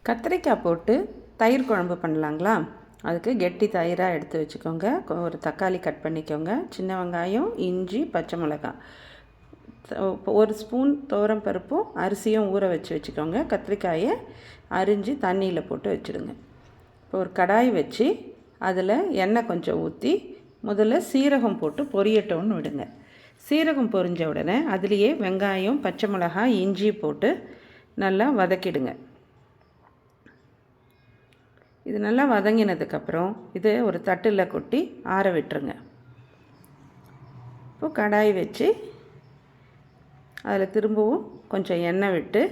கத்திரிக்காய் போட்டு தயிர் குழம்பு பண்ணலாங்களா? அதுக்கு கெட்டி தயிராக எடுத்து வச்சுக்கோங்க. ஒரு தக்காளி கட் பண்ணிக்கோங்க. சின்ன வெங்காயம், இஞ்சி, பச்சை மிளகாய், ஒரு ஸ்பூன் துவரம் பருப்பும் அரிசியும் ஊற வச்சுக்கோங்க. கத்திரிக்காயை அரிஞ்சு தண்ணியில் போட்டு வச்சுடுங்க. இப்போ ஒரு கடாய் வச்சு அதில் எண்ணெய் கொஞ்சம் ஊற்றி முதல்ல சீரகம் போட்டு பொரியட்டோன்னு விடுங்க. சீரகம் பொரிஞ்ச உடனே அதுலேயே வெங்காயம், பச்சை மிளகாய், இஞ்சி போட்டு நல்லா வதக்கிடுங்க. இது நல்லா வதங்கினதுக்கப்புறம் இதை ஒரு தட்டில் கொட்டி ஆற விட்டுருங்க. இப்போது கடாய் வச்சு அதில் திரும்பவும் கொஞ்சம் எண்ணெய் விட்டு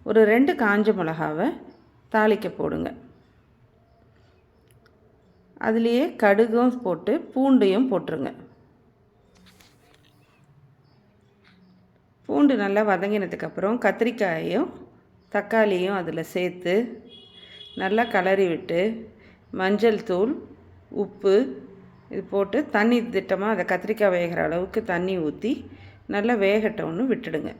ஒரு 2 காஞ்ச மிளகாவை தாளிக்க போடுங்க. அதுலேயே கடுகும் போட்டு பூண்டையும் போட்டுருங்க. பூண்டு நல்லா வதங்கினதுக்கப்புறம் கத்திரிக்காயையும் தக்காளியும் அதில் சேர்த்து நல்லா கிளறி விட்டு மஞ்சள் தூள், உப்பு இது போட்டு தண்ணி திட்டமாக அதை கத்திரிக்காய் வேகிற அளவுக்கு தண்ணி ஊற்றி நல்லா வேகட்டோன்னு விட்டுடுங்க.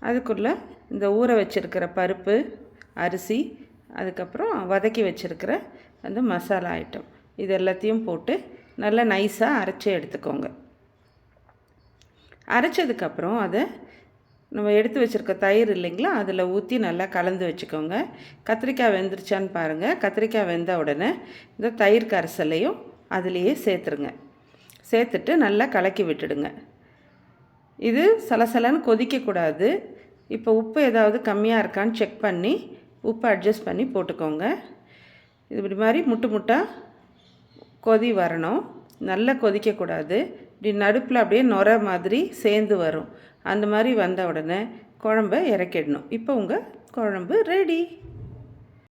அதுக்குள்ளே இந்த ஊற வச்சுருக்கிற பருப்பு, அரிசி, அதுக்கப்புறம் வதக்கி வச்சுருக்கிற அந்த மசாலா ஐட்டம் இது எல்லாத்தையும் போட்டு நல்லா நைஸாக அரைச்சி எடுத்துக்கோங்க. அரைச்சதுக்கப்புறம் அதை நம்ம எடுத்து வச்சுருக்க தயிர் இல்லைங்களா, அதில் ஊற்றி நல்லா கலந்து வச்சுக்கோங்க. கத்திரிக்காய் வெந்துருச்சான்னு பாருங்கள். கத்திரிக்காய் வெந்த உடனே இந்த தயிர் கரைசலையும் அதுலேயே சேர்த்துருங்க. சேர்த்துட்டு நல்லா கலக்கி விட்டுடுங்க. இது சலசலன்னு கொதிக்கக்கூடாது. இப்போ உப்பு ஏதாவது கம்மியாக இருக்கான்னு செக் பண்ணி உப்பு அட்ஜஸ்ட் பண்ணி போட்டுக்கோங்க. இது இப்படி மாதிரி முட்டாக கொதி வரணும். நல்லா கொதிக்கக்கூடாது. இப்படி நடுப்பில் அப்படியே நுர மாதிரி சேர்ந்து வரும். அந்த மாதிரி வந்த உடனே குழம்ப இறக்கிடணும். இப்போ உங்கள் குழம்பு ரெடி.